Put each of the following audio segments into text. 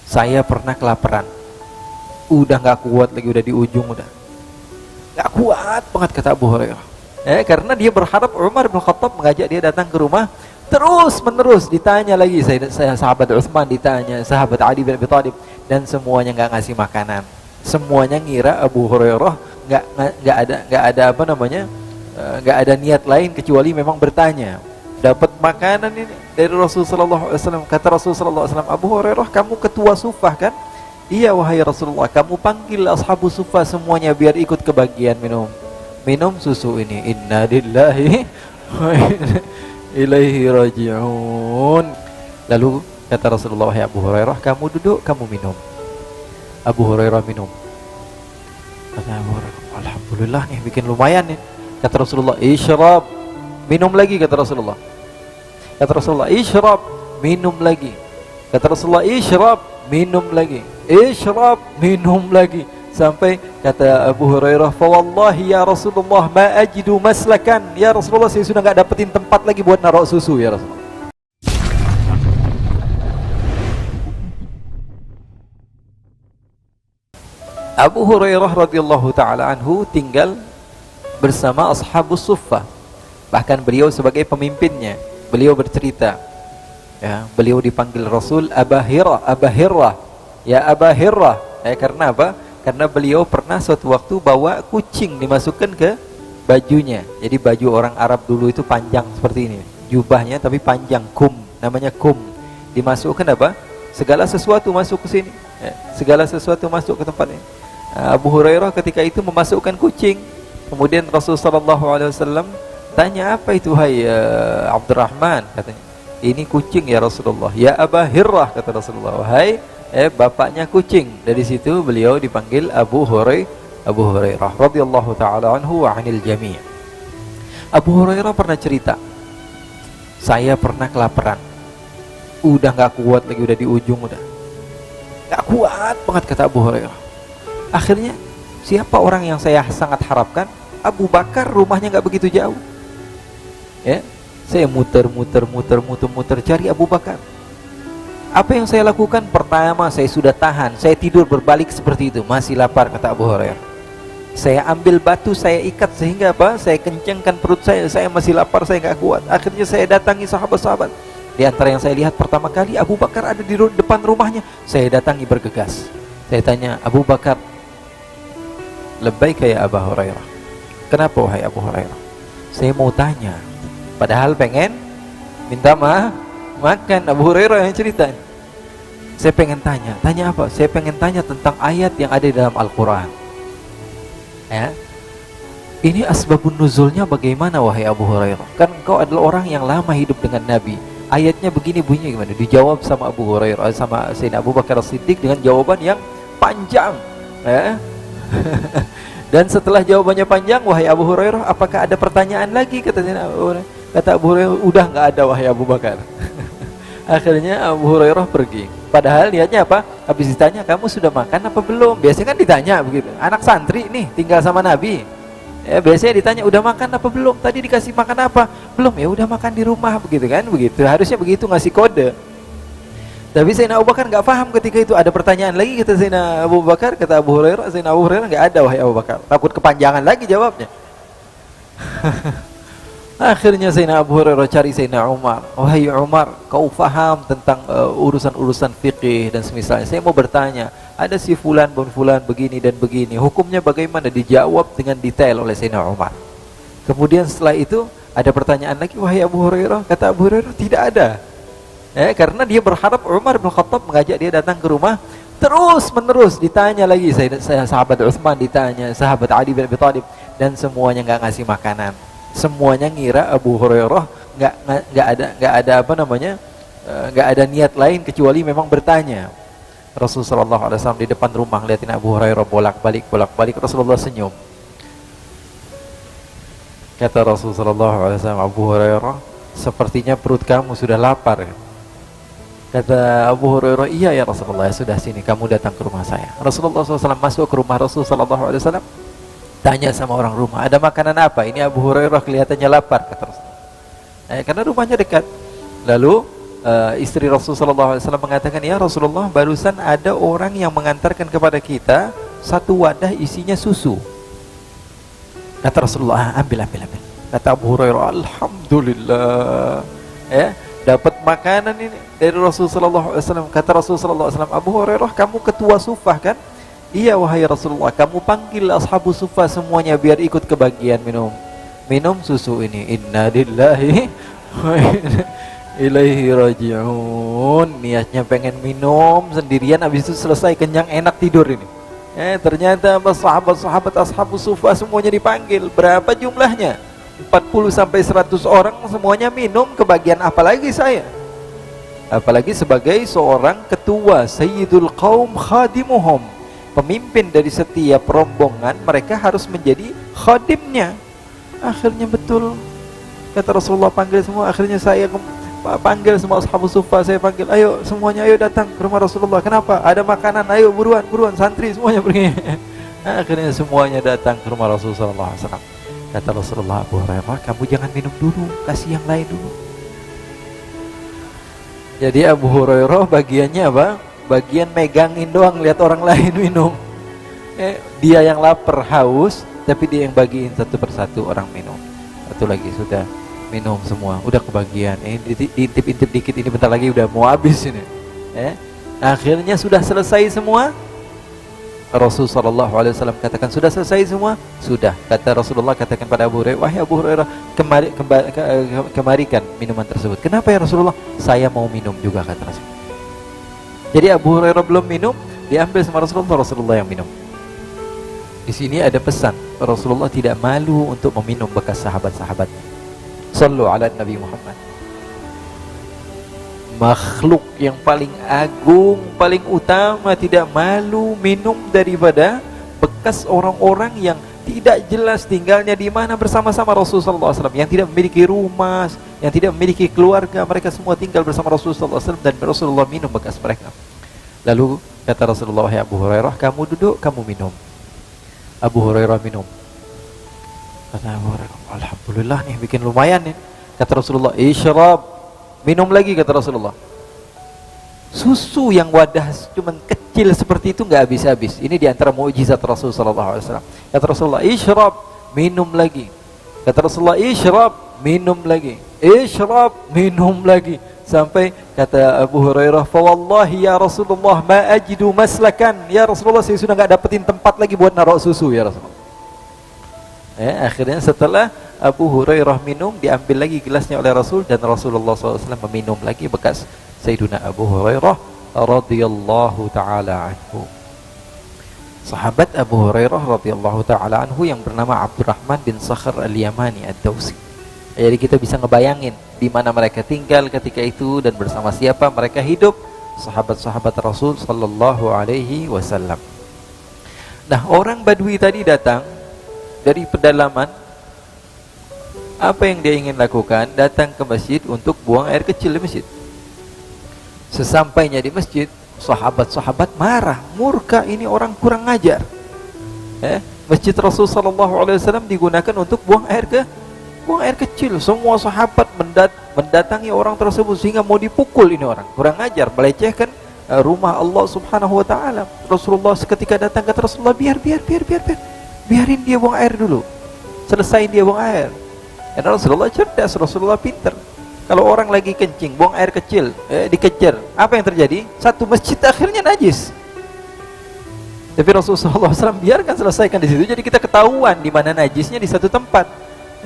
saya pernah kelaparan, udah nggak kuat lagi, udah di ujung, udah nggak kuat banget, kata Abu Hurairah. Karena dia berharap Umar bin Khattab mengajak dia datang ke rumah. Terus menerus ditanya lagi, saya sahabat Utsman ditanya, sahabat Ali bin Abi Thalib, dan semuanya nggak ngasih makanan. Semuanya ngira Abu Hurairah nggak ada apa namanya, nggak ada niat lain kecuali memang bertanya. Dapat makanan ini dari Rasulullah SAW. Kata Rasulullah SAW, Abu Hurairah, kamu ketua Suffah kan? Iya wahai Rasulullah, kamu panggil ashabu Suffah semuanya biar ikut kebagian minum susu ini. Inna lillahi wa inna ilaihi raji'un. Lalu kata Rasulullah, wahai Abu Hurairah, kamu duduk, kamu minum. Abu Hurairah minum. Kata Abu Hurairah, alhamdulillah nih, bikin lumayan nih. Kata Rasulullah, isyrab, minum lagi. Kata Rasulullah, isyrab, minum lagi. Kata Rasulullah, isyrab, minum lagi. Isyrab, minum lagi. Sampai kata Abu Hurairah, fa wallahi ya Rasulullah ma ajidu maslakan. Ya Rasulullah, saya sudah enggak dapetin tempat lagi buat naruh susu ya Rasulullah. Abu Hurairah radhiyallahu taala anhu tinggal bersama ashabus suffah. Bahkan beliau sebagai pemimpinnya. Beliau bercerita, ya, beliau dipanggil Rasul Aba Hirrah. Ya Aba Hirrah. Karena apa? Karena beliau pernah suatu waktu bawa kucing dimasukkan ke bajunya. Jadi baju orang Arab dulu itu panjang seperti ini, jubahnya tapi panjang, kum, namanya kum. Dimasukkan apa? Segala sesuatu masuk ke sini, segala sesuatu masuk ke tempat ini. Abu Hurairah ketika itu memasukkan kucing. Kemudian Rasulullah SAW tanya, apa itu hai Abdurrahman? Katanya, ini kucing ya Rasulullah. Ya Aba Hirrah, kata Rasulullah, wahai bapaknya kucing. Dari situ beliau dipanggil Abu Hurairah radhiyallahu taala anhu wa 'anil jami'. Abu Hurairah pernah cerita, saya pernah kelaparan, udah nggak kuat lagi, udah di ujung, udah nggak kuat banget, kata Abu Hurairah. Akhirnya siapa orang yang saya sangat harapkan? Abu Bakar, rumahnya nggak begitu jauh. Ya, saya muter cari Abu Bakar. Apa yang saya lakukan? Pertama, saya sudah tahan, saya tidur berbalik seperti itu, masih lapar, kata Abu Hurairah. Saya ambil batu, saya ikat sehingga apa? Saya kencangkan perut saya masih lapar, saya nggak kuat. Akhirnya saya datangi sahabat-sahabat. Di antara yang saya lihat pertama kali, Abu Bakar ada di depan rumahnya. Saya datangi bergegas. Saya tanya, Abu Bakar, labbaika ya Abu Hurairah. Kenapa wahai Abu Hurairah? Saya mau tanya, padahal pengen minta makan. Abu Hurairah yang cerita. Saya pengen tanya apa? Saya pengen tanya tentang ayat yang ada di dalam Al-Quran. Ya, ini asbabun nuzulnya bagaimana wahai Abu Hurairah? Kan engkau adalah orang yang lama hidup dengan Nabi. Ayatnya begini bunyinya gimana? Dijawab sama Abu Hurairah, sama Sayyidina Abu Bakar As-Siddiq dengan jawaban yang panjang. Ya. Dan setelah jawabannya panjang, wahai Abu Hurairah, apakah ada pertanyaan lagi? Kata Abu Hurairah, udah nggak ada wahai Abu Bakar. Akhirnya Abu Hurairah pergi. Padahal niatnya apa? Habis ditanya, kamu sudah makan apa belum? Biasanya kan ditanya begitu. Anak santri nih tinggal sama Nabi. Ya, biasanya ditanya, udah makan apa belum? Tadi dikasih makan apa? Belum, ya udah makan di rumah, begitu kan? Begitu. Harusnya begitu, ngasih kode. Tapi Sayyidina Abu Bakar nggak paham ketika itu. Ada pertanyaan lagi, kata Sayyidina Abu Bakar, kata Abu Hurairah, Sayyidina Abu Hurairah, nggak ada wahai Abu Bakar. Takut kepanjangan lagi jawabnya. Akhirnya Sayyidina Abu Hurairah cari Sayyidina Umar. Wahai Umar, kau faham tentang urusan-urusan fikih dan semisalnya. Saya mau bertanya, ada si fulan bin fulan begini dan begini, hukumnya bagaimana? Dijawab dengan detail oleh Sayyidina Umar. Kemudian setelah itu ada pertanyaan lagi, wahai Abu Hurairah. Kata Abu Hurairah, tidak ada. Karena dia berharap Umar bin Khattab mengajak dia datang ke rumah. Terus menerus ditanya lagi, saya sahabat Utsman ditanya, sahabat Ali bin Abi Thalib, dan semuanya nggak ngasih makanan. Semuanya ngira Abu Hurairah nggak ada apa namanya, nggak ada niat lain kecuali memang bertanya. Rasulullah SAW di depan rumah liatin Abu Hurairah bolak-balik. Rasulullah senyum. Kata Rasulullah SAW, Abu Hurairah, sepertinya perut kamu sudah lapar. Kata Abu Hurairah, iya ya Rasulullah, sudah, sini kamu datang ke rumah saya. Rasulullah SAW masuk ke rumah Rasulullah SAW, tanya sama orang rumah, ada makanan apa? Ini Abu Hurairah kelihatannya lapar, kata Rasulullah. Karena rumahnya dekat. Lalu istri Rasulullah SAW mengatakan, ya Rasulullah, barusan ada orang yang mengantarkan kepada kita satu wadah isinya susu. Kata Rasulullah, ambil. Kata Abu Hurairah, alhamdulillah, ya, dapat makanan ini dari Rasulullah SAW. Kata Rasulullah SAW, Abu Hurairah, kamu ketua Suffah kan? Iya wahai Rasulullah, kamu panggil ashabu Suffah semuanya biar ikut kebagian minum susu ini. Inna lillahi wa inna ilaihi raji'un. Niatnya pengen minum sendirian, habis itu selesai kenyang enak tidur ini. Ternyata sahabat-sahabat ashabu Suffah semuanya dipanggil. Berapa jumlahnya? 40 sampai 100 orang semuanya minum, kebagian apalagi saya? Apalagi sebagai seorang ketua, sayyidul qaum khadimuhum, pemimpin dari setiap rombongan, mereka harus menjadi khadimnya. Akhirnya betul kata Rasulullah, panggil semua. Akhirnya saya panggil semua ashabu Suffah, saya panggil, ayo semuanya, ayo datang ke rumah Rasulullah. Kenapa? Ada makanan, ayo buruan santri semuanya pergi. Akhirnya semuanya datang ke rumah Rasulullah SAW. Kata Rasulullah, Abu Hurairah, kamu jangan minum dulu, kasih yang lain dulu. Jadi Abu Hurairah bagiannya apa? Bagian megangin doang, lihat orang lain minum. Dia yang lapar haus, tapi dia yang bagiin satu persatu orang minum. Satu lagi sudah minum semua, udah kebagian. Diintip-intip dikit, ini bentar lagi udah mau habis ini. Akhirnya sudah selesai semua. Rasulullah SAW katakan, sudah selesai semua? Sudah. Kata Rasulullah, katakan pada Abu Hurairah, wahai Abu Hurairah, kemarikan minuman tersebut. Kenapa ya Rasulullah? Saya mau minum juga, kata Rasulullah. Jadi Abu Hurairah belum minum, diambil sama Rasulullah yang minum. Di sini ada pesan, Rasulullah tidak malu untuk meminum bekas sahabat-sahabatnya. Sallu ala Nabi Muhammad. Makhluk yang paling agung, paling utama, tidak malu minum daripada bekas orang-orang yang tidak jelas tinggalnya di mana bersama-sama Rasulullah SAW, yang tidak memiliki rumah, yang tidak memiliki keluarga. Mereka semua tinggal bersama Rasulullah SAW, dan Rasulullah minum bekas mereka. Lalu kata Rasulullah, ya Abu Hurairah, kamu duduk, kamu minum. Abu Hurairah minum. Kata Abu Hurairah, alhamdulillah nih, bikin lumayan nih. Kata Rasulullah, isyrab, minum lagi, kata Rasulullah. Susu yang wadah cuman kecil seperti itu nggak habis-habis. Ini diantara mukjizat Rasulullah SAW. Kata Rasulullah, isyrab, minum lagi. Kata Rasulullah, isyrab, minum lagi. Isyrab, minum lagi. Sampai kata Abu Hurairah, fa wallahi ya Rasulullah ma ajidu maslakan. Ya Rasulullah, saya sudah nggak dapetin tempat lagi buat naruh susu ya Rasulullah. Akhirnya setelah Abu Hurairah minum, diambil lagi gelasnya oleh Rasul, dan Rasulullah SAW meminum lagi bekas Sayyiduna Abu Hurairah radhiyallahu ta'ala anhu. Sahabat Abu Hurairah radhiyallahu ta'ala anhu yang bernama Abdurrahman bin Sakhr al-Yamani ad-Dawsi. Jadi kita bisa ngebayangin di mana mereka tinggal ketika itu dan bersama siapa mereka hidup, sahabat-sahabat Rasul sallallahu alaihi wasallam. Nah, orang Badui tadi datang dari pedalaman. Apa yang dia ingin lakukan? Datang ke masjid untuk buang air kecil di masjid. Sesampainya di masjid, sahabat-sahabat marah, murka, ini orang kurang ngajar. Masjid Rasul sallallahu alaihi wasallam digunakan untuk buang air kecil. Semua sahabat mendatangi orang tersebut sehingga mau dipukul ini orang. Kurang ngajar, melecehkan rumah Allah Subhanahu wa taala. Rasulullah seketika datang, kata Rasulullah, biarin dia buang air dulu. Selesai dia buang air. Karena Rasulullah cerdas, Rasulullah pintar. Kalau orang lagi kencing, buang air kecil, dikejar, apa yang terjadi? Satu masjid akhirnya najis. Tapi Rasulullah SAW biarkan selesaikan di situ. Jadi kita ketahuan di mana najisnya di satu tempat.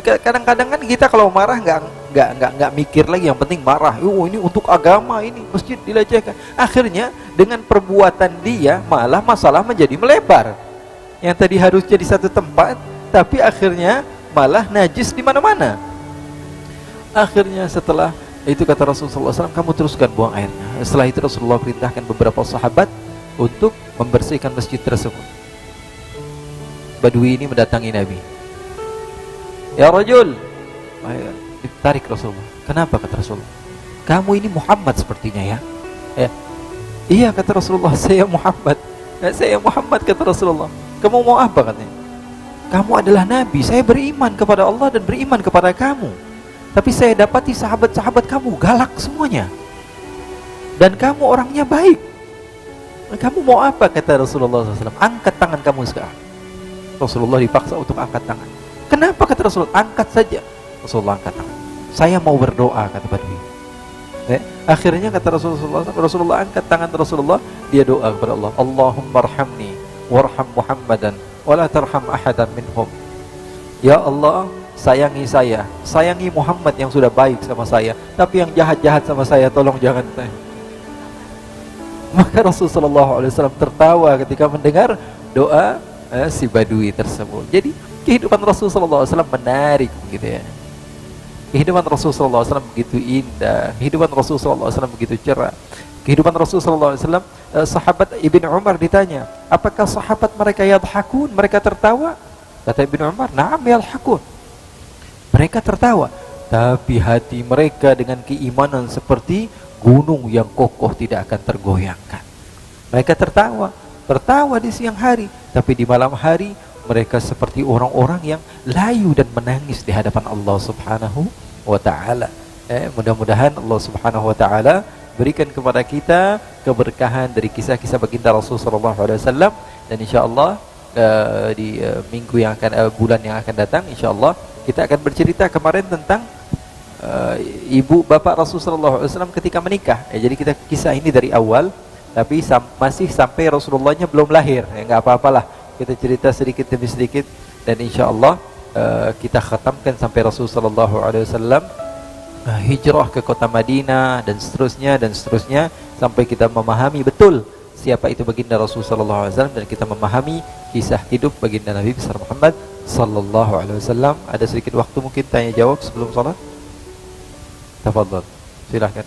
Kadang-kadang kan kita kalau marah nggak mikir lagi, yang penting marah. Ini untuk agama, ini masjid dilecehkan. Akhirnya dengan perbuatan dia malah masalah menjadi melebar. Yang tadi harusnya di satu tempat, tapi akhirnya malah najis di mana-mana. Akhirnya setelah itu kata Rasulullah SAW, kamu teruskan buang airnya. Setelah itu Rasulullah perintahkan beberapa sahabat untuk membersihkan masjid tersebut. Badui ini mendatangi Nabi. Ya rajul, ditarik Rasulullah. Kenapa, kata Rasulullah? Kamu ini Muhammad sepertinya ya. Iya, kata Rasulullah, saya Muhammad. Saya Muhammad, kata Rasulullah. Kamu mau apa, katanya? Kamu adalah Nabi, saya beriman kepada Allah dan beriman kepada kamu. Tapi saya dapati sahabat-sahabat kamu galak semuanya. dan kamu orangnya baik. Kamu mau apa, kata Rasulullah SAW? Angkat tangan kamu sekarang. Rasulullah dipaksa untuk angkat tangan. Kenapa, kata Rasulullah? Angkat saja. Rasulullah angkat tangan. Saya mau berdoa, kata Badui. Akhirnya kata Rasulullah angkat tangan Rasulullah, dia doa kepada Allah, Allahumma arhamni warham Muhammadan wala tarham ahadan minhum. Ya Allah, sayangi saya, sayangi Muhammad yang sudah baik sama saya, tapi yang jahat-jahat sama saya tolong jangan. Maka Rasulullah SAW tertawa ketika mendengar doa si Badui tersebut. Jadi kehidupan Rasulullah SAW menarik, gitu ya. Kehidupan Rasulullah SAW begitu indah, kehidupan Rasulullah SAW begitu cerah. Kehidupan Rasulullah SAW, sahabat Ibn Umar ditanya, apakah sahabat mereka yadhakun, mereka tertawa? Kata Ibn Umar, na'am yadhakun. Mereka tertawa, tapi hati mereka dengan keimanan seperti gunung yang kokoh tidak akan tergoyangkan. Mereka tertawa di siang hari, tapi di malam hari mereka seperti orang-orang yang layu dan menangis di hadapan Allah Subhanahu wa Ta'ala. Mudah-mudahan Allah Subhanahu wa Ta'ala berikan kepada kita keberkahan dari kisah-kisah baginda Rasulullah SAW, dan insyaallah di minggu yang akan, bulan yang akan datang, insyaallah kita akan bercerita kemarin tentang ibu bapak Rasulullah SAW ketika menikah. Jadi kita kisah ini dari awal, tapi masih sampai Rasulullahnya belum lahir. Nggak apa-apalah, kita cerita sedikit demi sedikit, dan insyaallah kita khatamkan sampai Rasulullah SAW hijrah ke kota Madinah dan seterusnya sampai kita memahami betul siapa itu baginda Rasulullah SAW, dan kita memahami kisah hidup baginda Nabi besar Muhammad sallallahu alaihi wasallam. Ada sedikit waktu mungkin tanya jawab sebelum salat. Tafadhal, silakan.